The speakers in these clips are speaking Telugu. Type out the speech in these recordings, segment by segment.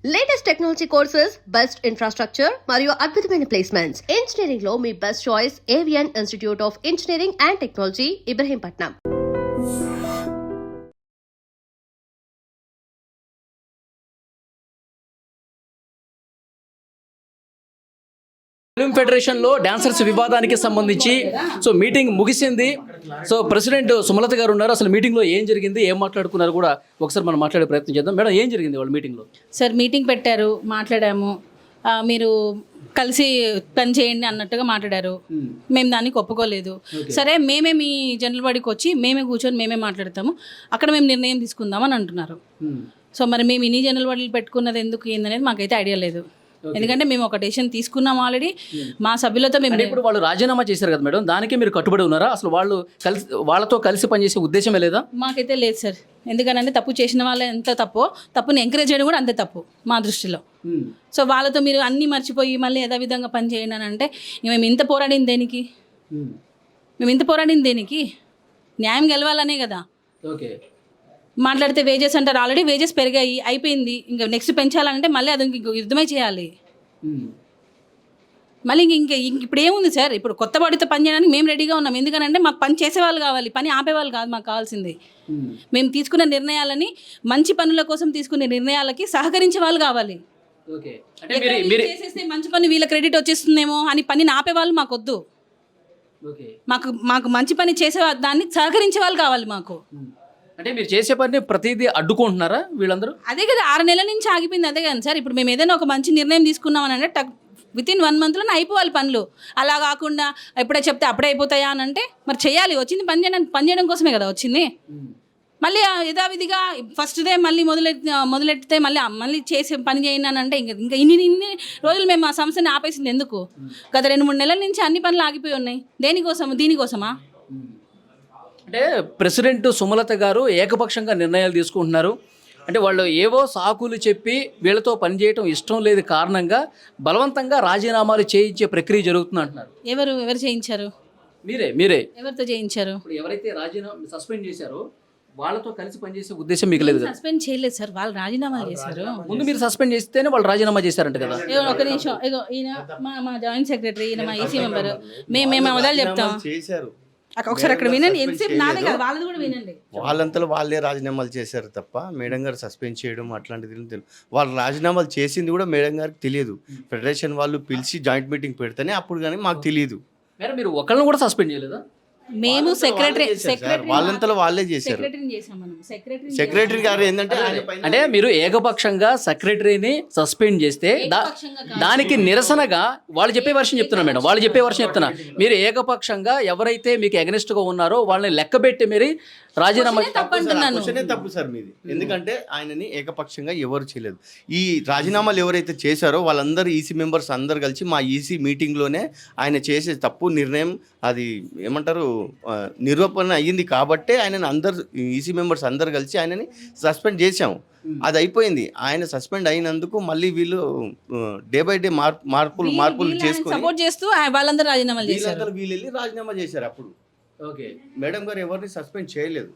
Latest technology courses, best infrastructure మరియు అద్భుతమైన ప్లేస్మెంట్స్. ఇంజనీరింగ్ లో మీ best choice AVN institute of engineering and technology, Ibrahimpatnam. Film ఫెడరేషన్లో డాన్సర్స్ వివాదానికి సంబంధించి మీటింగ్ ముగిసింది. ప్రెసిడెంట్ సుమలత గారు ఉన్నారు. అసలు మీటింగ్లో ఏం జరిగింది, ఏం మాట్లాడుకున్నారు కూడా ఒకసారి మనం మాట్లాడే ప్రయత్నం చేద్దాం. మేడం, ఏం జరిగింది వాళ్ళ మీటింగ్లో? సార్, మీటింగ్ పెట్టారు, మాట్లాడాము. మీరు కలిసి పని చేయండి అన్నట్టుగా మాట్లాడారు. మేము దానికి ఒప్పుకోలేదు. సరే, మేమే మీ జనరల్ బాడీకి వచ్చి మేమే కూర్చొని మేమే మాట్లాడతాము, అక్కడ మేము నిర్ణయం తీసుకుందామని అంటున్నారు. మరి మేము ఇన్ని జనరల్ బాడీలు పెట్టుకున్నది ఎందుకు ఏందనేది మాకైతే ఐడియా లేదు. ఎందుకంటే మేము ఒక డెసిషన్ తీసుకున్నాం ఆల్రెడీ మా సభ్యులతో. మేము ఇప్పుడు వాళ్ళు రాజీనామా చేశారు కదా మేడం, దానికి మీరు కట్టుబడి ఉన్నారా? అసలు వాళ్ళతో కలిసి పనిచేసే ఉద్దేశమే లేదా? మాకైతే లేదు సార్. ఎందుకనంటే తప్పు చేసిన వాళ్ళు ఎంత తప్పుని ఎంకరేజ్ చేయడం కూడా అంతే తప్పు మా దృష్టిలో. వాళ్ళతో మీరు అన్నీ మర్చిపోయి మళ్ళీ యథావిధంగా పని చేయండి అని అంటే మేము ఇంత పోరాడింది దేనికి? న్యాయం గెలవాలనే కదా. ఓకే, మాట్లాడితే వేజెస్ అంటారు. ఆల్రెడీ వేజెస్ పెరిగాయి, అయిపోయింది. ఇంకా నెక్స్ట్ పెంచాలంటే మళ్ళీ అది యుద్ధమే చేయాలి. మళ్ళీ ఇప్పుడు ఏముంది సార్? ఇప్పుడు కొత్త బాడీతో పని చేయడానికి మేము రెడీగా ఉన్నాం. ఎందుకనంటే మాకు పని చేసేవాళ్ళు కావాలి, పని ఆపేవాళ్ళు కాదు మాకు కావాల్సింది. మేము తీసుకున్న నిర్ణయాలని, మంచి పనుల కోసం తీసుకునే నిర్ణయాలకి సహకరించే వాళ్ళు కావాలి. చేసేస్తే మంచి పని వీళ్ళ క్రెడిట్ వచ్చేస్తుందేమో అని పనిని ఆపేవాళ్ళు మాకొద్దు. మాకు మంచి పని చేసే దాన్ని సహకరించే వాళ్ళు కావాలి మాకు. అంటే మీరు చేసే పని ప్రతిదీ అడ్డుకుంటున్నారా వీళ్ళందరూ? అదే కదా, 6 నెలల నుంచి ఆగిపోయింది. అదే కదా సార్. ఇప్పుడు మేము ఏదైనా ఒక మంచి నిర్ణయం తీసుకున్నామని అంటే వితిన్ 1 monthలోనే అయిపోవాలి పనులు. అలా కాకుండా ఎప్పుడే చెప్తే అప్పుడే అయిపోతాయా అని అంటే మరి చేయాలి. వచ్చింది పని చేయడం కోసమే కదా వచ్చింది. మళ్ళీ యథావిధిగా ఫస్ట్ డే మళ్ళీ మొదలెడితే మళ్ళీ చేసి పని చేయండి అని అంటే ఇంకా ఇన్ని రోజులు మేము ఆ సంస్థని ఆపేసింది ఎందుకు? గత 2-3 నెలల నుంచి అన్ని పనులు ఆగిపోయి ఉన్నాయి. దీనికోసమా? అంటే ప్రెసిడెంట్ సుమలత గారు ఏకపక్షంగా నిర్ణయాలు తీసుకుంటున్నారు. అంటే వాళ్ళు ఏవో సాకులు చెప్పి వీళ్ళతో పనిచేయటం ఇష్టం లేదు కారణంగా బలవంతంగా రాజీనామాలు చేయించే ప్రక్రియ జరుగుతుంది అంటున్నారు. ఎవరు చేయించారు? మీరే. ఎవరితో చేయించారు? ఎవరైతే సస్పెండ్ చేశారో వాళ్ళతో కలిసి పనిచేసే ఉద్దేశం మీకు లేదు? సస్పెండ్ చేయలేదు సార్, వాళ్ళు రాజీనామా చేశారు. ముందు మీరు సస్పెండ్ చేస్తేనే వాళ్ళు రాజీనామా చేశారంట కదా. ఒక నిమిషం, ఈయన మా జాయింట్ సెక్రటరీ, ఈయన మా ఈసీ మెంబర్. మేము మొదలు చెప్తాం. ఒకసారి అక్కడ వినండి. ఎంతసేపు నాదే కాదు, వాళ్ళది కూడా వినండి. వాళ్ళంతలో వాళ్ళే రాజీనామాలు చేశారు తప్ప మేడం గారు సస్పెండ్ చేయడం అట్లాంటిది తెలియదు. వాళ్ళు రాజీనామాలు చేసింది కూడా మేడం గారికి తెలియదు. ఫెడరేషన్ వాళ్ళు పిలిచి జాయింట్ మీటింగ్ పెడితేనే అప్పుడు కానీ మాకు తెలియదు. మీరు ఒకళ్ళని కూడా సస్పెండ్ చేయలేదా? మేము సెక్రటరీ వాళ్ళంతలో వాళ్ళే చేశారు. సెక్రటరీ గారు ఏంటంటే అంటే మీరు ఏకపక్షంగా సెక్రటరీని సస్పెండ్ చేస్తే దానికి నిరసనగా వాళ్ళు చెప్పే వర్షం చెప్తున్నా. మీరు ఏకపక్షంగా ఎవరైతే మీకు అగెనిస్ట్ గా ఉన్నారో వాళ్ళని లెక్కబెట్టి మీరు రాజీనామా తప్పు సార్ మీది. ఎందుకంటే ఆయనని ఏకపక్షంగా ఎవరు చేయలేదు. ఈ రాజీనామాలు ఎవరైతే చేశారో వాళ్ళందరూ ఈసీ మెంబర్స్ అందరు కలిసి మా ఈసీ మీటింగ్లోనే ఆయన చేసే తప్పు నిర్ణయం అది ఏమంటారు నిరూపణ అయ్యింది కాబట్టే ఆయనని అందరు ఈసీ మెంబర్స్ అందరు కలిసి ఆయనని సస్పెండ్ చేశాము. అది అయిపోయింది. ఆయన సస్పెండ్ అయినందుకు మళ్ళీ వీళ్ళు డే బై డే మార్పులు చేసుకొని సపోర్ట్ చేస్తూ వాళ్ళందరూ వీళ్ళు వెళ్ళి రాజీనామా చేశారు. అప్పుడు ఓకే, మేడం గారు ఎవరిని సస్పెండ్ చేయలేదు.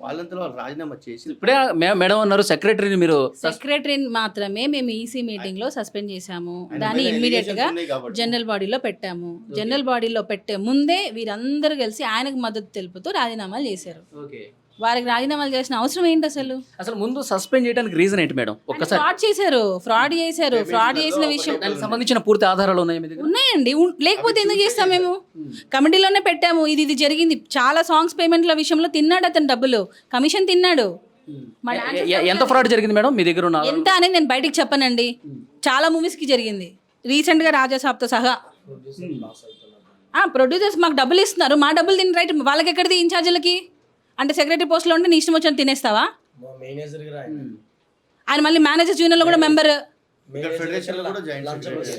వాళ్ళంతా వాళ్ళు రాజీనామా చేసి ఇప్పుడే మేడం అన్నారు సెక్రటరీని మాత్రమే మేము ఈసీ మీటింగ్ లో సస్పెండ్ చేశాము. దాన్ని ఇమ్మీడియట్ గా జనరల్ బాడీలో పెట్టాము. జనరల్ బాడీలో పెట్టే ముందే వీరందరూ కలిసి ఆయనకు మద్దతు తెలుపుతూ రాజీనామాలు చేశారు. వారికి రాజీనామాలు చేసిన అవసరం ఏంటి? అసలు ముందు సస్పెండ్ చేయడానికి రీజన్ ఏంటి మేడం? ఒక్కసారి ఫ్రాడ్ చేసిన విషయం దానికి సంబంధించిన పూర్తి ఆధారాలు ఉన్నాయండి. లేకపోతే ఎందుకు చేస్తాం? మేము కమిటీలోనే పెట్టాము. ఇది జరిగింది. చాలా సాంగ్స్ పేమెంట్ల విషయంలో తిన్నాడు అతను, డబ్బులు కమిషన్ తిన్నాడు. ఎంత ఫ్రాడ్ జరిగింది మేడం మీ దగ్గర? ఎంత అనేది నేను బయటికి చెప్పనండి. చాలా మూవీస్ కి జరిగింది. రీసెంట్ గా రాజాసాబ్తో సహా ప్రొడ్యూసర్స్ మాకు డబ్బులు ఇస్తున్నారు. మా డబ్బులు తిని రైట్ వాళ్ళకి ఎక్కడిది? ఇన్ఛార్జీలకి. అంటే సెక్రటరీ పోస్ట్లో ఉంటే నీ ఇష్టం వచ్చిన తినేస్తావా? ఆయన మళ్ళీ మేనేజర్స్ యూనియన్లో కూడా మెంబర్. ఇక్కడ ఫెడరేషన్ లో కూడా జాయిన్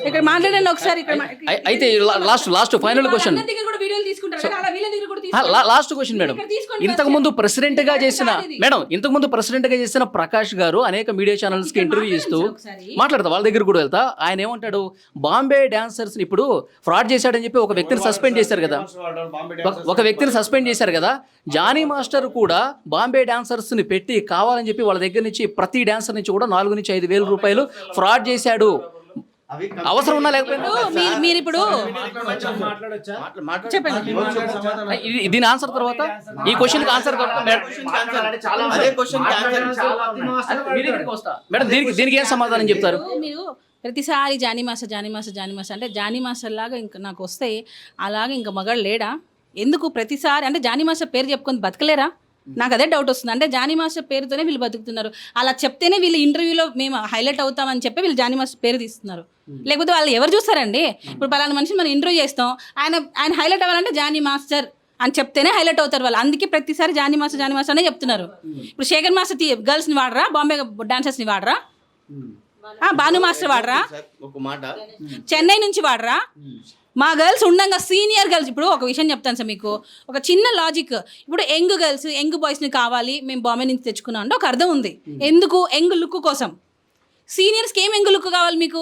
ఇక్కడ మాట్లాడండి ఒకసారి. ఇక్కడ అయితే లాస్ట్ ఫైనల్ క్వశ్చన్, అందరి దగ్గర కూడా వీడియోలు తీసుకుంటారు కదా, అలా వీళ్ళ దగ్గర కూడా తీసుకుంటారు. Last question madam. ఇంతకు ముందు ప్రెసిడెంట్ గా చేసిన ప్రకాష్ గారు అనేక మీడియా ఛానల్స్ కి ఇంటర్వ్యూ ఇస్తూ మాట్లాడతా, వాళ్ళ దగ్గర కూడా వెళ్తా. ఆయన ఏమంటాడు, బాంబే డాన్సర్స్ ఇప్పుడు ఫ్రాడ్ చేశాడని చెప్పి ఒక వ్యక్తిని సస్పెండ్ చేశారు కదా, జానీ మాస్టర్ కూడా బాంబే డాన్సర్స్ ని పెట్టి కావాలని చెప్పి వాళ్ళ దగ్గర నుంచి ప్రతి డాన్సర్ నుంచి కూడా 4 నుంచి 5 వేల రూపాయలు ఫ్రాడ్ చేశాడు. అవసరం ఉన్నా లేకపోయినా మీరు ఇప్పుడు చెప్పండి. దీని ఆన్సర్ తర్వాత ఈ క్వశ్చన్ ఆన్సర్ మేడం, దీనికి ఏం సమాధానం చెప్తారు? మీరు ప్రతిసారి జానీ మాస్టర్ అంటే జానీ మాస్టర్ లాగా ఇంకా నాకు వస్తే అలాగే ఇంకా మగాడు లేడా? ఎందుకు ప్రతిసారి అంటే జానీ మాస్టర్ పేరు చెప్పుకొని బతకలేరా? నాకు అదే డౌట్ వస్తుంది. అంటే జానీ మాస్టర్ పేరుతోనే వీళ్ళు బతుకుతున్నారు. అలా చెప్తేనే వీళ్ళు ఇంటర్వ్యూలో మేము హైలైట్ అవుతామని చెప్పి వీళ్ళు జానీ మాస్టర్ పేరు తీస్తున్నారు. లేకపోతే వాళ్ళు ఎవరు చూస్తారండి? ఇప్పుడు పలానా మనిషిని మనం ఇంటర్వ్యూ చేస్తాం, ఆయన హైలైట్ అవ్వాలంటే జానీ మాస్టర్ అని చెప్తేనే హైలైట్ అవుతారు వాళ్ళు. అందుకే ప్రతిసారి జానీ మాస్టర్ అనే చెప్తున్నారు. ఇప్పుడు శేఖర్ మాస్టర్ గర్ల్స్ని వాడరా, బాంబే డాన్సర్స్ని వాడరా, భాను మాస్టర్ వాడరా, ఒక మాట చెన్నై నుంచి వాడరా? మా గర్ల్స్ ఉండగా సీనియర్ గర్ల్స్, ఇప్పుడు ఒక విషయం చెప్తాను సార్ మీకు, ఒక చిన్న లాజిక్. ఇప్పుడు యంగ్ బాయ్స్ని కావాలి మేము బాంబే నుంచి తెచ్చుకున్నాం అంటే ఒక అర్థం ఉంది. ఎందుకు? యంగ్ లుక్ కోసం. సీనియర్స్కి ఏం యంగ్ లుక్ కావాలి మీకు?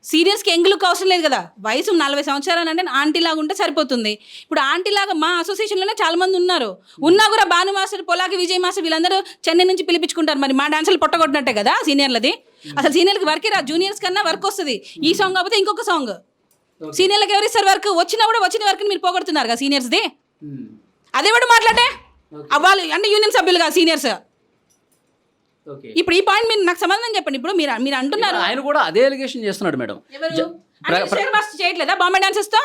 సీనియర్స్కి యంగ్ లుక్ అవసరం లేదు కదా. వయసు 40 సంవత్సరాలు అంటే ఆంటీ లాగా ఉంటే సరిపోతుంది. ఇప్పుడు ఆంటీ లాగా మా అసోసియేషన్లోనే చాలా మంది ఉన్నారు. ఉన్నా కూడా భాను మాస్టర్, పొలాకి విజయ్ మాస్టర్ వీళ్ళందరూ చెన్నై నుంచి పిలిపించుకుంటారు. మరి మా డాన్సులు పొట్టగొట్టినట్టే కదా సీనియర్లది. అసలు సీనియర్కి వర్కే రా, జూనియర్స్ కన్నా వర్క్ వస్తుంది. ఈ సాంగ్ కాకపోతే ఇంకొక సాంగ్. సీనియర్లకు ఎవరు ఇస్తారు వర్క్? వచ్చిన వర్క్ మీరు పోగొడుతున్నారు కదా సీనియర్స్ది. అదే కూడా మాట్లాడే వాళ్ళు అంటే యూనియన్ సభ్యులు కాదు సీనియర్స్. ఇప్పుడు ఈ పాయింట్ మీరు నాకు సమాధానం చెప్పండి. ఇప్పుడు మీరు అంటున్నారు ఆయన కూడా అదే ఎలిగేషన్ చేస్తున్నాడు మేడం. చేయట్లేదా బాంబే డాన్సర్స్ తో?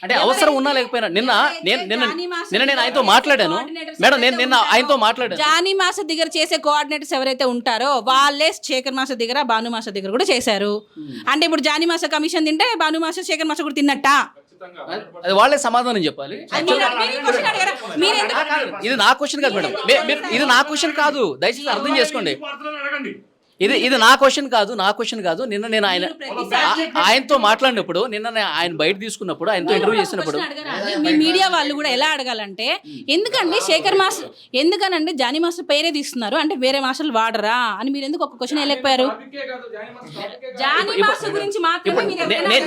అంటే అవసరం ఉన్నా లేకపోయినా నేను ఆయనతో మాట్లాడాను మేడం. నిన్న ఆయనతో మాట్లాడాను. జానీ మాస్టర్ దగ్గర చేసే కోఆర్డినేటర్స్ ఎవరైతే ఉంటారో వాళ్ళే శేఖర్ మాస్టర్ దగ్గర, భాను మాస్టర్ దగ్గర కూడా చేశారు. అంటే ఇప్పుడు జానీ మాస్టర్ కమిషన్ తింటే భాను మాస్టర్, శేఖర్ మాస్టర్ కూడా తిన్నట్టా? అది వాళ్ళే సమాధానం చెప్పాలి. ఇది నా క్వశ్చన్ కాదు మేడం, ఇది నా క్వశ్చన్ కాదు, దయచేసి అర్థం చేసుకోండి. ఇది నా క్వశ్చన్ కాదు. నిన్న నేను ఆయనతో మాట్లాడినప్పుడు, ఆయన బయట తీసుకున్నప్పుడు, ఆయనతో ఇంటర్వ్యూ చేసినప్పుడు మీ మీడియా వాళ్ళు కూడా ఎలా అడగాలంటే, ఎందుకండి శేఖర్ మాస్టర్, ఎందుకనండి జానీ మాస్టర్ పేరే తీస్తున్నారు అంటే వేరే మాస్టర్లు వాడరా అని మీరు ఎందుకు ఒక క్వశ్చన్ వెళ్ళకపోయారు? జానీ మాస్టర్ గురించి మాత్రమే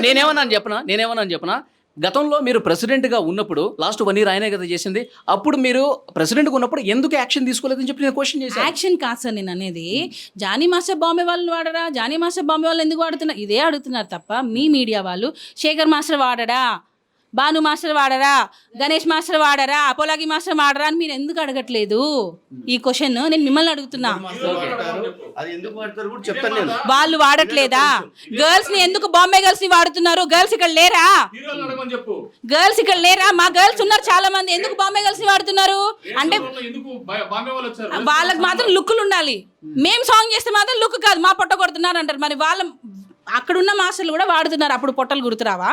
నేనేమన్నాను చెప్పనా, గతంలో మీరు ప్రెసిడెంట్గా ఉన్నప్పుడు లాస్ట్ 1 year ఆయనే కదా చేసింది, అప్పుడు మీరు ప్రెసిడెంట్గా ఉన్నప్పుడు ఎందుకు యాక్షన్ తీసుకోలేదని చెప్పి నేను క్వశ్చన్ చేశాను. యాక్షన్ కాదు సార్ నేను అనేది, జానీ మాస్టర్ బాంబే వాళ్ళు వాడరా, జానీ మాస్టర్ బాంబే వాళ్ళు ఎందుకు వాడుతున్నారు ఇదే అడుగుతున్నారు తప్ప మీ మీడియా వాళ్ళు శేఖర్ మాస్టర్ వాడరా, భాను మాస్టర్ వాడరా, గణేష్ మాస్టర్ వాడరా, పొలాగి మాస్టర్ వాడరా అని మీరు ఎందుకు అడగట్లేదు? ఈ క్వశ్చన్ నేను మిమ్మల్ని అడుగుతున్నా. వాళ్ళు వాడట్లేదా? గర్ల్స్ ని ఎందుకు బాంబే గర్ల్స్ ని వాడుతున్నారు? గర్ల్స్ ఇక్కడ లేరా? మా గర్ల్స్ ఉన్నారు చాలా మంది, ఎందుకు బాంబే గర్ల్స్ ని వాడుతున్నారు? అంటే వాళ్ళకి మాత్రం లుక్లు ఉండాలి, మేము సాంగ్ చేస్తే మాత్రం లుక్ కాదు, మా పొట్ట కొడుతున్నారు అంటారు. మరి వాళ్ళ అక్కడున్న మాస్టర్లు కూడా వాడుతున్నారు, అప్పుడు పొట్టలు గుర్తురావా?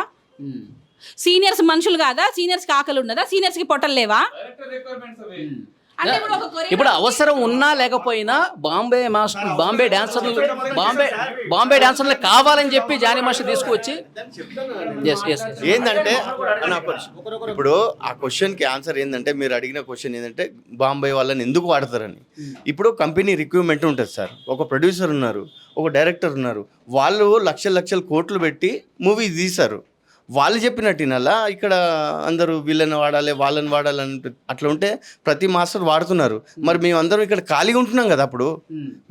సీనియర్స్ మనుషులు కాదా? సీనియర్స్కి ఆకలి ఉన్నదా? సీనియర్స్కి పొట్టలు లేవా? ఇప్పుడు అవసరం ఉన్నా లేకపోయినా బాంబే డాన్సర్లు కావాలని చెప్పి జానీ మాస్టర్ తీసుకువచ్చి ఏంటంటే ఇప్పుడు ఆ క్వశ్చన్కి ఆన్సర్ ఏంటంటే, మీరు అడిగిన క్వశ్చన్ ఏంటంటే బాంబే వాళ్ళని ఎందుకు వాడతారని. ఇప్పుడు కంపెనీ రిక్రూట్మెంట్ ఉంటుంది సార్, ఒక ప్రొడ్యూసర్ ఉన్నారు, ఒక డైరెక్టర్ ఉన్నారు, వాళ్ళు లక్షల కోట్లు పెట్టి మూవీ తీశారు. వాళ్ళు చెప్పినట్టు వినాలా? ఇక్కడ అందరూ వీళ్ళని వాడాలి వాళ్ళని వాడాలని అట్లా ఉంటే ప్రతి మాస్టర్ వాడుతున్నారు. మరి మేమందరం ఇక్కడ ఖాళీగా ఉంటున్నాం కదా, అప్పుడు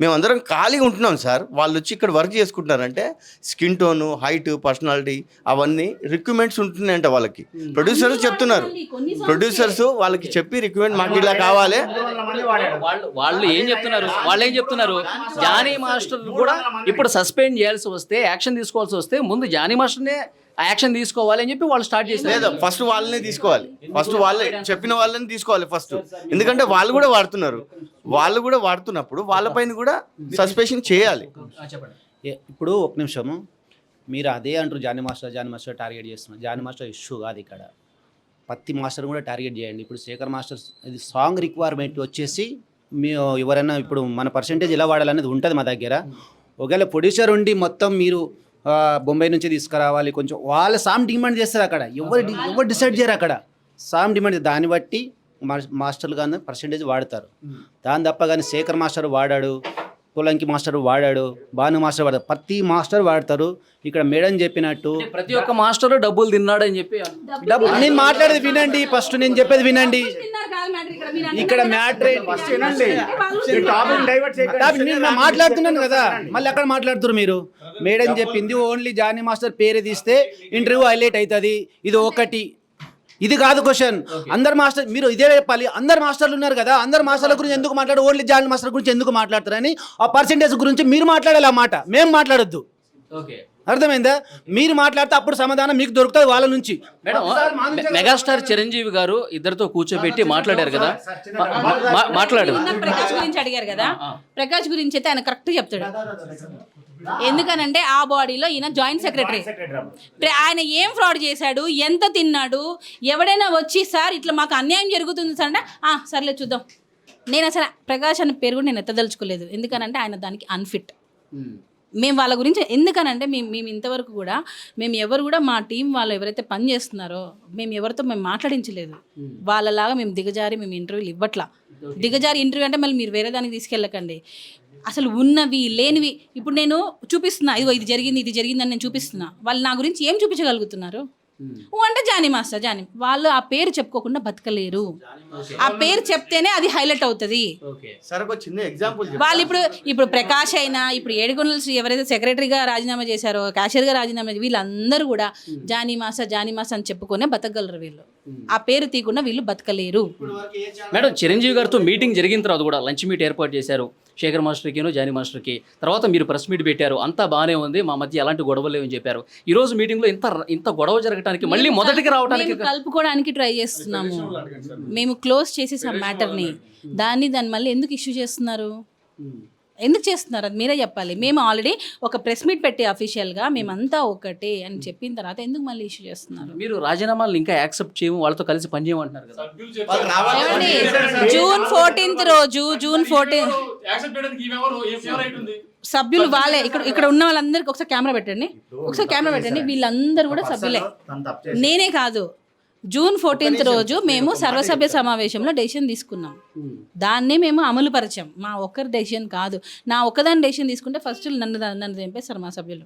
మేమందరం ఖాళీగా ఉంటున్నాం సార్. వాళ్ళు వచ్చి ఇక్కడ వర్క్ చేసుకుంటున్నారంటే స్కిన్ టోను, హైట్, పర్సనాలిటీ అవన్నీ రిక్రూట్మెంట్స్ ఉంటున్నాయంట వాళ్ళకి. ప్రొడ్యూసర్స్ చెప్తున్నారు, ప్రొడ్యూసర్స్ వాళ్ళకి చెప్పి రిక్రూట్మెంట్ మాకు ఇలా కావాలి. వాళ్ళు ఏం చెప్తున్నారు జానీ మాస్టర్ కూడా ఇప్పుడు సస్పెండ్ చేయాల్సి వస్తే, యాక్షన్ తీసుకోవాల్సి వస్తే ముందు జానీ మాస్టర్నే యాక్షన్ తీసుకోవాలి అని చెప్పి వాళ్ళు స్టార్ట్ చేశారు. లేదా ఫస్ట్ వాళ్ళనే తీసుకోవాలి, ఫస్ట్ వాళ్ళే చెప్పిన వాళ్ళని తీసుకోవాలి ఫస్ట్. ఎందుకంటే వాళ్ళు కూడా వాడుతున్నప్పుడు వాళ్ళపైన కూడా సస్పెన్షన్ చేయాలి. ఇప్పుడు ఒక నిమిషము, మీరు అదే అంటారు జానీ మాస్టర్ టార్గెట్ చేస్తున్నారు. జానీ మాస్టర్ ఇష్యూ కాదు ఇక్కడ, ప్రతి మాస్టర్ కూడా టార్గెట్ చేయండి. ఇప్పుడు శేఖర్ మాస్టర్ ఇది సాంగ్ రిక్వైర్మెంట్ వచ్చేసి ఎవరైనా ఇప్పుడు మన పర్సంటేజ్ ఎలా వాడాలనేది ఉంటుంది మా దగ్గర. ఒకవేళ ప్రొడ్యూసర్ ఉండి మొత్తం మీరు బొంబాయి నుంచి తీసుకురావాలి కొంచెం వాళ్ళ సామ్ డిమాండ్ చేస్తారు అక్కడ ఎవరు డిసైడ్ చేయరు అక్కడ సామ్ డిమాండ్ దాన్ని బట్టి మాస్టర్లు కానీ పర్సంటేజ్ వాడతారు. దాని తప్ప కానీ శేఖర్ మాస్టర్ వాడాడు, పోలంకి మాస్టర్ వాడాడు, భాను మాస్టర్ వాడాడు, ప్రతి మాస్టర్ వాడతారు. ఇక్కడ మేడం చెప్పినట్టు ప్రతి ఒక్క మాస్టర్ డబ్బులు తిన్నాడని చెప్పి నేను మాట్లాడేది వినండి, ఫస్ట్ నేను చెప్పేది వినండి. ఇక్కడ మ్యాటర్ నేను మాట్లాడుతున్నాను కదా, మళ్ళీ అక్కడ మాట్లాడుతున్నారు మీరు. మేడం చెప్పింది ఓన్లీ జానీ మాస్టర్ పేరు తీస్తే ఇంటర్వ్యూ హైలైట్ అవుతుంది, ఇది ఒకటి. ఇది కాదు క్వశ్చన్. అందరు మాస్టర్ మీరు ఇదే చెప్పాలి. అందరు మాస్టర్లు ఉన్నారు కదా, అందరు మాస్టర్ల గురించి ఎందుకు మాట్లాడు, ఓన్లీ జానీ మాస్టర్ గురించి ఎందుకు మాట్లాడతారని ఆ పర్సెంటేజ్ గురించి మీరు మాట్లాడాలి. ఆ మాట మేము మాట్లాడొద్దు. అర్థమైందా? మీరు మాట్లాడితే అప్పుడు సమాధానం మీకు దొరుకుతుంది వాళ్ళ నుంచి. మేడం, మెగాస్టార్ చిరంజీవి గారు ఇద్దరితో కూర్చోబెట్టి మాట్లాడారు కదా, మాట్లాడు. ప్రకాష్ గురించి అడిగారు కదా, ప్రకాష్ గురించి అయితే ఆయన కరెక్ట్ చెప్తాడు. ఎందుకనంటే ఆ బాడీలో ఈయన జాయింట్ సెక్రటరీ. ఆయన ఏం ఫ్రాడ్ చేశాడు, ఎంత తిన్నాడు, ఎవడైనా వచ్చి సార్ ఇట్లా మాకు అన్యాయం జరుగుతుంది సార్ అంటే సర్లే చూద్దాం. నేను అసలు ప్రకాష్ అనే పేరు కూడా నేను ఎత్తదలుచుకోలేదు. ఎందుకనంటే ఆయన దానికి అన్ఫిట్. మేము వాళ్ళ గురించి ఎందుకనంటే మేము ఇంతవరకు కూడా మేము ఎవరు కూడా మా టీం వాళ్ళు ఎవరైతే పని చేస్తున్నారో మేము ఎవరితో మేము మాట్లాడించలేదు. వాళ్ళలాగా మేము దిగజారి మేము ఇంటర్వ్యూలు ఇవ్వట్లా. దిగజారి ఇంటర్వ్యూ అంటే మళ్ళీ మీరు వేరే దానికి తీసుకెళ్ళకండి. అసలు ఉన్నవి లేనివి ఇప్పుడు నేను చూపిస్తున్నా, ఇది జరిగింది అని నేను చూపిస్తున్నా. వాళ్ళు నా గురించి ఏం చూపించగలుగుతున్నారు అంటే జానీ మాస్టర్, జానీ వాళ్ళు ఆ పేరు చెప్పుకోకుండా బతకలేరు. ఆ పేరు చెప్తేనే అది హైలైట్ అవుతుంది. వాళ్ళు ఇప్పుడు ప్రకాష్ అయినా, ఇప్పుడు ఏడుకొండల శ్రీ ఎవరైతే సెక్రటరీగా రాజీనామా చేశారో, క్యాషియర్గా రాజీనామా, వీళ్ళందరూ కూడా జానీ మాస్టర్ అని చెప్పుకునే బతకగలరు. వీళ్ళు ఆ పేరు తీయకుండా వీళ్ళు బతకలేరు. మేడం, చిరంజీవి గారితో మీటింగ్ జరిగిన తర్వాత కూడా లంచ్ మీట్ ఏర్పాటు చేశారు శేఖర్ మాస్టర్కిను జానీ మాస్టర్కి. తర్వాత మీరు ప్రెస్ మీట్ పెట్టారు, అంతా బాగానే ఉంది, మా మధ్య ఎలాంటి గొడవలు లేవని చెప్పారు. ఈ రోజు మీటింగ్లో ఇంత గొడవ జరగడానికి మళ్ళీ మొదటికి రావడానికి కలుపుకోవడానికి ట్రై చేస్తున్నాము. మేము క్లోజ్ చేసేసాం మ్యాటర్ని. దాన్ని మళ్ళీ ఎందుకు ఇష్యూ చేస్తున్నారు, ఎందుకు చేస్తున్నారు అది మీరే చెప్పాలి. మేము ఆల్రెడీ ఒక ప్రెస్ మీట్ పెట్టి అఫీషియల్గా మేమంతా ఒకటే అని చెప్పిన తర్వాత ఎందుకు మళ్ళీ ఇష్యూ చేస్తున్నారు? మీరు రాజీనామాలు ఇంకా యాక్సెప్ట్ చేయము, వాళ్ళతో కలిసి పనిచేయమంటున్నారు కదా. జూన్ 14 రోజు సభ్యులు వాళ్ళే. ఇక్కడ ఉన్న వాళ్ళందరికీ ఒకసారి కెమెరా పెట్టండి. వీళ్ళందరూ కూడా సభ్యులే, నేనే కాదు. జూన్ 14 రోజు మేము సర్వసభ్య సమావేశంలో డెసిషన్ తీసుకున్నాం. దాన్నే మేము అమలు పరిచాం. మా ఒక్కరి డెసిషన్ కాదు. నా ఒక్కదాని డెసిషన్ తీసుకుంటే ఫస్ట్ నన్ను చంపేస్తారు మా సభ్యులు.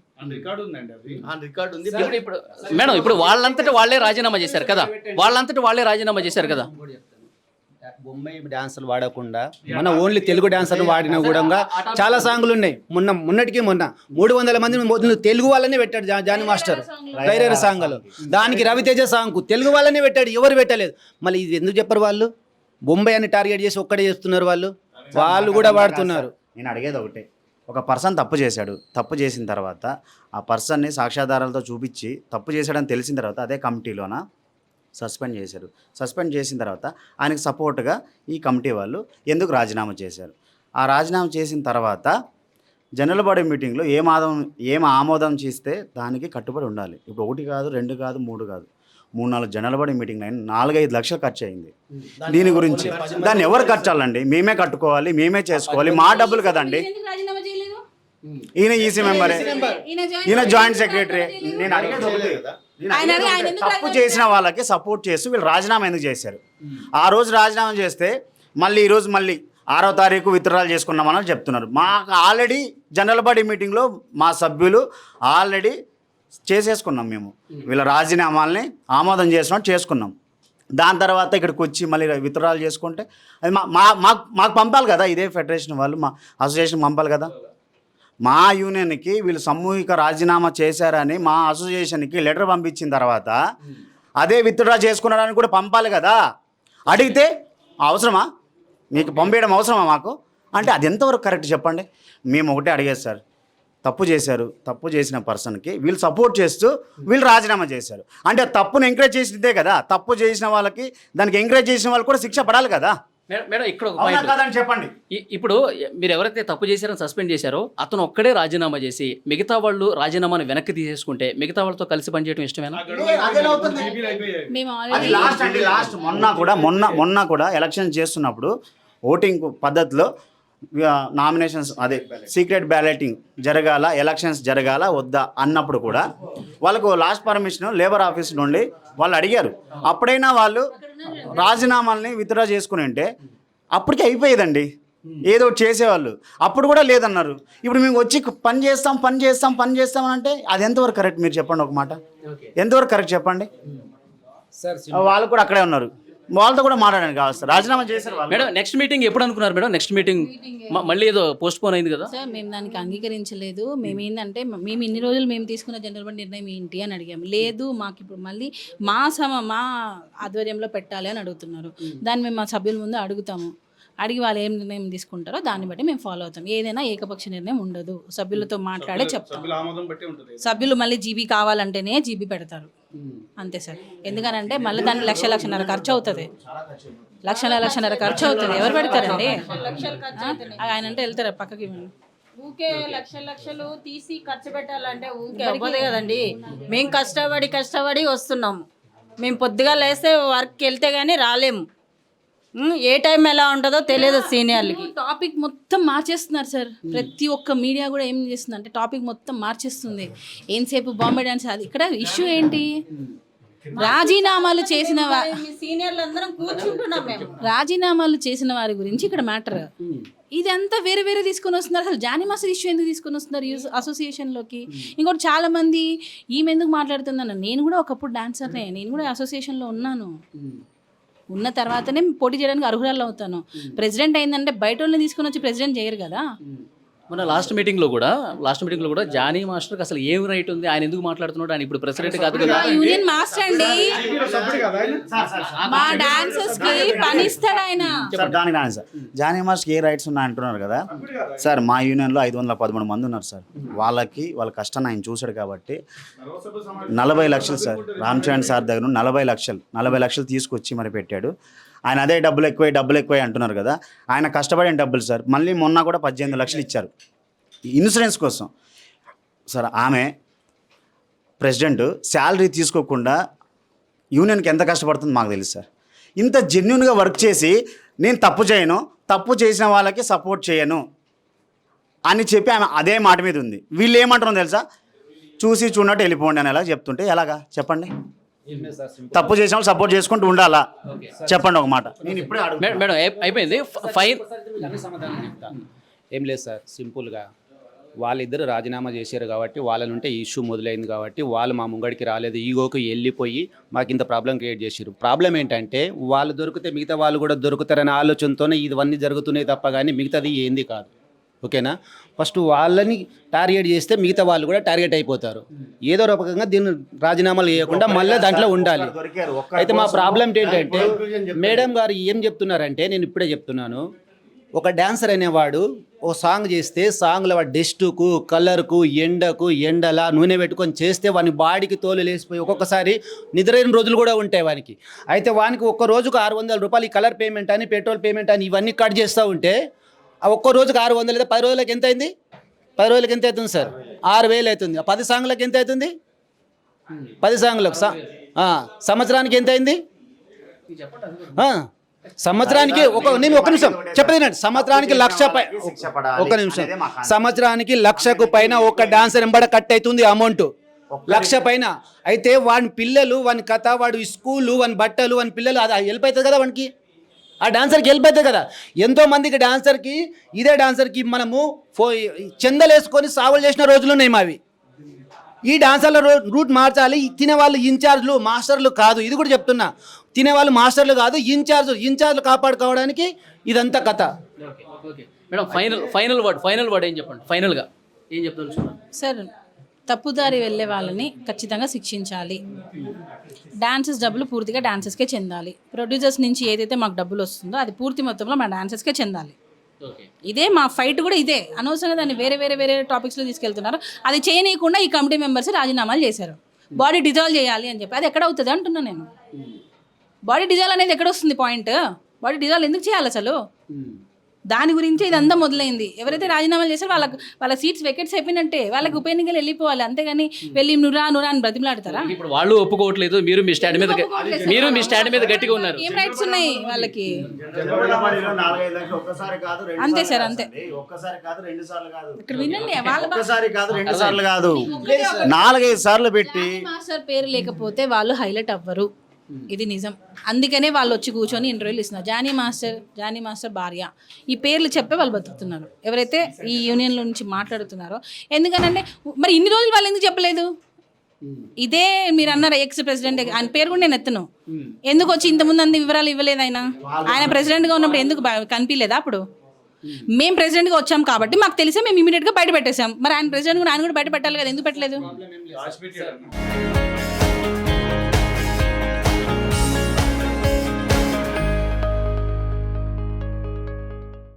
ఇప్పుడు మేడం, ఇప్పుడు వాళ్ళంతటి వాళ్ళే రాజీనామా చేశారు కదా. బొంబాయి డాన్సర్లు వాడకుండా మన ఓన్లీ తెలుగు డాన్సర్లు వాడినా కూడా చాలా సాంగులు ఉన్నాయి. మొన్నటికి 300 మంది తెలుగు వాళ్ళనే పెట్టాడు జానీ మాస్టర్. రైరర్ సాంగ్లు దానికి రవితేజ సాంగ్ తెలుగు వాళ్ళనే పెట్టాడు, ఎవరు పెట్టలేదు. మళ్ళీ ఇది ఎందుకు చెప్పరు? వాళ్ళు బొంబాయి అని టార్గెట్ చేసి ఒక్కడే చేస్తున్నారు. వాళ్ళు కూడా వాడుతున్నారు. నేను అడిగేది ఒకటే, ఒక పర్సన్ తప్పు చేశాడు, తప్పు చేసిన తర్వాత ఆ పర్సన్ని సాక్ష్యాధారాలతో చూపించి తప్పు చేశాడని తెలిసిన తర్వాత అదే కమిటీలోన సస్పెండ్ చేశారు. సస్పెండ్ చేసిన తర్వాత ఆయనకు సపోర్ట్గా ఈ కమిటీ వాళ్ళు ఎందుకు రాజీనామా చేశారు? ఆ రాజీనామా చేసిన తర్వాత జనరల్ బాడీ మీటింగ్లో ఏం ఆమోదం చేస్తే దానికి కట్టుబడి ఉండాలి. ఇప్పుడు 1 కాదు, 2 కాదు, 3 కాదు, 3-4 జనరల్ బాడీ మీటింగ్లు అయిన 4-5 లక్షలు ఖర్చు అయింది. దీని గురించి దాన్ని ఎవరు ఖర్చాలండి? మేమే కట్టుకోవాలి, మేమే చేసుకోవాలి, మా డబ్బులు కదండి. ఈయన ఈసీ మెంబరే, ఈయన జాయింట్ సెక్రటరీ. నేను తప్పు చేసిన వాళ్ళకి సపోర్ట్ చేస్తూ వీళ్ళు రాజీనామా ఎందుకు చేశారు? ఆ రోజు రాజీనామా చేస్తే మళ్ళీ ఈరోజు మళ్ళీ 6వ తారీఖు విత్డ్రాల్ చేసుకున్నామని చెప్తున్నారు. మాకు ఆల్రెడీ జనరల్ బాడీ మీటింగ్లో మా సభ్యులు ఆల్రెడీ చేసేసుకున్నాం. మేము వీళ్ళ రాజీనామాల్ని ఆమోదం చేసుకున్నాం. దాని తర్వాత ఇక్కడికి వచ్చి మళ్ళీ విత్డ్రాల్ చేసుకుంటే అది మాకు పంపాలి కదా. ఇదే ఫెడరేషన్ వాళ్ళు మా అసోసియేషన్ పంపాలి కదా. మా యూనియన్కి వీళ్ళు సామూహిక రాజీనామా చేశారని మా అసోసియేషన్కి లెటర్ పంపించిన తర్వాత అదే విత్డ్రా చేసుకున్నారని కూడా పంపాలి కదా. అడిగితే అవసరమా? మీకు పంపించడం అవసరమా మాకు అంటే అది ఎంతవరకు కరెక్ట్ చెప్పండి? మేము ఒకటే అడిగేది సార్, తప్పు చేశారు, తప్పు చేసిన పర్సన్కి వీళ్ళు సపోర్ట్ చేస్తూ వీళ్ళు రాజీనామా చేశారు అంటే తప్పును ఎంకరేజ్ చేసిదే కదా. తప్పు చేసిన వాళ్ళకి దానికి ఎంకరేజ్ చేసిన వాళ్ళు కూడా శిక్ష పడాలి కదా. మేడం, ఇక్కడ ఒక పాయింట్ చెప్పండి. ఇప్పుడు మీరు ఎవరైతే తప్పు చేశారని సస్పెండ్ చేశారో అతను ఒక్కడే రాజీనామా చేసి మిగతా వాళ్ళు రాజీనామాను వెనక్కి తీసేసుకుంటే మిగతా వాళ్ళతో కలిసి పనిచేయడం ఇష్టమేనా? మొన్న కూడా ఎలక్షన్ చేస్తున్నప్పుడు ఓటింగ్ పద్ధతిలో నామినేషన్స్ అదే సీక్రెట్ బ్యాలెటింగ్ జరగాల, ఎలక్షన్స్ జరగాల వద్దా అన్నప్పుడు కూడా వాళ్ళకు లాస్ట్ పర్మిషన్ లేబర్ ఆఫీస్ నుండి వాళ్ళు అడిగారు. అప్పుడైనా వాళ్ళు రాజీనామాల్ని విత్డ్రా చేసుకుని ఉంటే అప్పటికి అయిపోయేదండి, ఏదో ఒకటి చేసేవాళ్ళు. అప్పుడు కూడా లేదన్నారు. ఇప్పుడు మేము వచ్చి పని చేస్తాం అని అంటే అది ఎంతవరకు కరెక్ట్? మీరు చెప్పండి ఒక మాట, ఎంతవరకు కరెక్ట్ చెప్పండి. వాళ్ళు కూడా అక్కడే ఉన్నారు, వాళ్ళతో కూడా మాట్లాడండి కావాలి సార్. రాజీనామా చేశారు వాళ్ళు. మేడం నెక్స్ట్ మీటింగ్ ఎప్పుడు అనుకున్నారు మేడం? నెక్స్ట్ మీటింగ్ మళ్ళీ ఏదో పోస్ట్ పోన్ అయింది కదా సార్. మేము దానికి అంగీకరించలేదు. మేము ఏంటంటే మేము ఇన్ని రోజులు మేము తీసుకున్న జనరల్ బాడీ నిర్ణయం ఏంటి అని అడిగాము. లేదు మాకు ఇప్పుడు మళ్ళీ మా ఆధ్వర్యంలో పెట్టాలి అని అడుగుతున్నారు. దాన్ని మేము మా సభ్యుల ముందు అడుగుతాము. అడిగి వాళ్ళు ఏం నిర్ణయం తీసుకుంటారో దాన్ని బట్టి మేము ఫాలో అవుతాం. ఏదైనా ఏకపక్ష నిర్ణయం ఉండదు. సభ్యులతో మాట్లాడే చెప్తాం. సభ్యులు మళ్ళీ జీబీ కావాలంటేనే జీబీ పెడతారు అంతే సార్. ఎందుకనంటే మళ్ళీ దాన్ని లక్షన్నర ఖర్చు అవుతుంది. లక్షన్నర ఖర్చు అవుతుంది. ఎవరు పెడతారండి? ఆయన అంటే వెళ్తారా పక్కకి? ఊకే లక్షలు తీసి ఖర్చు పెట్టాలంటే ఊకే అవ్వదు కదండి. మేము కష్టపడి వస్తున్నాము. మేము పొద్దుగా లేస్తే వర్క్కి వెళ్తే కానీ రాలేము. ఏ టైం ఎలా ఉంటుందో తెలియదు సీనియర్లకి. టాపిక్ మొత్తం మార్చేస్తున్నారు సార్. ప్రతి ఒక్క మీడియా కూడా ఏం చేస్తుంది అంటే టాపిక్ మొత్తం మార్చేస్తుంది. ఏంసేపు బాంబే డాన్స్. అది ఇక్కడ ఇష్యూ ఏంటి? రాజీనామాలు చేసిన సీనియర్లు అందరం కూర్చుంటున్నాం మేము. రాజీనామాలు చేసిన వారి గురించి ఇక్కడ మ్యాటర్. ఇది అంతా వేరే తీసుకొని వస్తున్నారు. అసలు జానీ మాస్టర్ ఇష్యూ ఎందుకు తీసుకొని వస్తున్నారు అసోసియేషన్లోకి? ఇంకోటి చాలా మంది ఈమె ఎందుకు మాట్లాడుతుందన్న. నేను కూడా ఒకప్పుడు డాన్సర్నే, నేను కూడా అసోసియేషన్లో ఉన్నాను. ఉన్న తర్వాతనే పోటీ చేయడానికి అర్హురాలు అవుతాను. ప్రెసిడెంట్ అయిందంటే బయట వాళ్ళని తీసుకొని వచ్చి ప్రెసిడెంట్ చేయరు కదా. మన లాస్ట్ మీటింగ్లో కూడా జానీ మాస్టర్కి అసలు ఏం రైట్ ఉంది, ఆయన ఎందుకు మాట్లాడుతున్నాడు? ఆయన ఇప్పుడు ప్రెసిడెంట్ కాదు కదా. యూనియన్ మాస్టర్ అండి, మా డాన్సర్స్ కి పని ఇస్తాడు ఆయన. దానికి రాని సార్, జానీ మాస్టర్కి ఏ రైట్స్ ఉన్నాయి అంటున్నారు కదా సార్. మా యూనియన్లో 513 మంది ఉన్నారు సార్. వాళ్ళ కష్టాన్ని ఆయన చూశాడు కాబట్టి 40 లక్షలు సార్, రామ్ చరణ్ సార్ దగ్గర 40 లక్షలు తీసుకొచ్చి మరి పెట్టాడు. ఆయన అదే డబ్బులు ఎక్కువ అంటున్నారు కదా. ఆయన కష్టపడిన డబ్బులు సార్. మళ్ళీ మొన్న కూడా 18 లక్షలు ఇచ్చారు ఇన్సూరెన్స్ కోసం సార్. ఆమె ప్రెసిడెంట్ శాలరీ తీసుకోకుండా యూనియన్కి ఎంత కష్టపడుతుందో మాకు తెలుసు సార్. ఇంత జెన్యున్గా వర్క్ చేసి నేను తప్పు చేసిన వాళ్ళకి సపోర్ట్ చేయను అని చెప్పి ఆమె అదే మాట మీద ఉంది. వీళ్ళు ఏమంటున్నారో తెలుసా? చూసి చూడనట్టు వెళ్ళిపోండి అని ఎలా చెప్తుంటే ఎలాగా చెప్పండి? తప్పు చేసిన వాళ్ళు సపోర్ట్ చేసుకుంటూ ఉండాలా? చెప్పండి ఒక మాట. నేను ఇప్పుడే మేడం అయిపోయింది ఫైన్. ఏం లేదు సార్, సింపుల్గా వాళ్ళిద్దరు రాజీనామా చేశారు కాబట్టి వాళ్ళ నుండి ఇష్యూ మొదలైంది కాబట్టి వాళ్ళు మా ముంగడికి రాలేదు. ఈగోకి వెళ్ళిపోయి మాకు ఇంత ప్రాబ్లం క్రియేట్ చేశారు. ప్రాబ్లం ఏంటంటే వాళ్ళు దొరికితే మిగతా వాళ్ళు కూడా దొరుకుతారనే ఆలోచనతోనే ఇవన్నీ జరుగుతున్నాయి తప్ప కానీ మిగతాది ఏంది కాదు. ఓకేనా? ఫస్ట్ వాళ్ళని టార్గెట్ చేస్తే మిగతా వాళ్ళు కూడా టార్గెట్ అయిపోతారు. ఏదో రకంగా దీన్ని రాజీనామాలు చేయకుండా మళ్ళీ దాంట్లో ఉండాలి. అయితే మా ప్రాబ్లం ఏంటంటే మేడం గారు ఏం చెప్తున్నారంటే, నేను ఇప్పుడే చెప్తున్నాను, ఒక డాన్సర్ అనేవాడు ఓ సాంగ్ చేస్తే సాంగ్లో వాడి డస్టుకు, కలర్కు, ఎండల నూనె పెట్టుకొని చేస్తే వాని బాడీకి తోలు లేసిపోయి ఒక్కొక్కసారి నిద్రైన రోజులు కూడా ఉంటాయి వానికి. అయితే వానికి ఒక్క రోజుకు 600 రూపాయలు ఈ కలర్ పేమెంట్ అని, పెట్రోల్ పేమెంట్ అని ఇవన్నీ కట్ చేస్తూ ఉంటే ఆ ఒక్క రోజుకు 600 లేదా 10 రోజులకి ఎంత అయింది? 10 రోజులకి ఎంత అవుతుంది సార్? 6000 అవుతుంది. 10 సాంగ్లకు ఎంత అవుతుంది? 10 సాంగ్లకు సంవత్సరానికి ఎంత అయింది? సంవత్సరానికి నేను ఒక నిమిషం చెప్పలేనండి. సంవత్సరానికి 1,00,000 సంవత్సరానికి 1,00,000కు పైన ఒక డాన్సర్ ఎంబడ కట్ అవుతుంది అమౌంట్, 1,00,000 పైన. అయితే వాని పిల్లలు, వాని కథ, వాడు స్కూలు, వాని బట్టలు, వాని పిల్లలు అది హెల్ప్ అవుతుంది కదా వానికి. ఆ డాన్సర్కి హెల్ప్ అవుతుంది కదా. ఎంతోమందికి ఇదే డాన్సర్కి మనము చెందలేసుకొని సాగులు చేసిన రోజులు ఉన్నాయి మావి. ఈ డాన్సర్ల రూట్ మార్చాలి. తినేవాళ్ళు ఇన్ఛార్జ్లు, మాస్టర్లు కాదు. ఇది కూడా చెప్తున్నా, తినేవాళ్ళు మాస్టర్లు కాదు, ఇన్ఛార్జ్లు కాపాడుకోవడానికి ఇదంతా కథ. మేడం ఫైనల్ వర్డ్ ఏం చెప్పండి? ఫైనల్గా ఏం చెప్తాను సార్? తప్పుదారి వెళ్ళే వాళ్ళని ఖచ్చితంగా శిక్షించాలి. డాన్సర్స్ డబ్బులు పూర్తిగా డాన్సర్స్కే చెందాలి. ప్రొడ్యూసర్స్ నుంచి ఏదైతే మాకు డబ్బులు వస్తుందో అది పూర్తి మొత్తంలో మా డాన్సర్స్కే చెందాలి. ఇదే మా ఫైట్ కూడా ఇదే. అనవసరంగా దాన్ని వేరే టాపిక్స్లో తీసుకెళ్తున్నారు. అది చేయనీయకుండా ఈ కమిటీ మెంబర్స్ రాజీనామాలు చేశారు. బాడీ డిజాల్వ్ చేయాలి అని చెప్పి. అది ఎక్కడ అవుతుంది అంటున్నా నేను. బాడీ డిజాల్వ్ అనేది ఎక్కడ వస్తుంది పాయింట్? బాడీ డిజాల్వ్ ఎందుకు చేయాలి అసలు? దాని గురించి ఇదంతా మొదలైంది. ఎవరైతే రాజీనామాలు చేశారో వాళ్ళ సీట్స్ వెకెట్స్ అయిపోయినట్టే, వాళ్ళకి ఉప ఎన్నికలు వెళ్ళిపోవాలి, అంతేగాని వెళ్ళి నురా అని బ్రతిమలాడతారా? ఇప్పుడు వాళ్ళు ఒప్పుకోవట్లేదు, మీరు మీ స్టాండ్ మీద గట్టిగా ఉన్నారు. ఏం రైట్స్ ఉన్నాయి వాళ్ళకి? జనరల్ 4-5 లక్షలు ఒక్కసారి కాదు, అంతే సార్, అంతే. ఒక్కసారి కాదు, 2 సార్లు కాదు, ఇక్కడ వినండి, వాళ్ళ ఒక్కసారి కాదు, 2 సార్లు కాదు, 4-5 సార్లు పెట్టి మాస్టర్ పేరు లేకపోతే వాళ్ళు హైలైట్ అవ్వరు, ఇది నిజం. అందుకనే వాళ్ళు వచ్చి కూర్చొని ఇంటర్వ్యూలు ఇస్తున్నారు. జానీ మాస్టర్ భార్య, ఈ పేర్లు చెప్పే వాళ్ళు బతుకుతున్నారు, ఎవరైతే ఈ యూనియన్ల నుంచి మాట్లాడుతున్నారో. ఎందుకనంటే మరి ఇన్ని రోజులు వాళ్ళు ఎందుకు చెప్పలేదు? ఇదే మీరు అన్నారు ఎక్స్ ప్రెసిడెంట్, ఆయన పేరు కూడా నేను ఎత్తును. ఎందుకు వచ్చి ఇంతకుముందు అన్ని వివరాలు ఇవ్వలేదు? ఆయన ప్రెసిడెంట్గా ఉన్నప్పుడు ఎందుకు కనిపించలేదా? అప్పుడు మేము ప్రెసిడెంట్గా వచ్చాం కాబట్టి మాకు తెలిసే మేము ఇమీడియట్గా బయట పెట్టేశాం. మరి ఆయన ప్రెసిడెంట్ కూడా ఆయన కూడా బయట పెట్టాలి కదా, ఎందుకు పెట్టలేదు?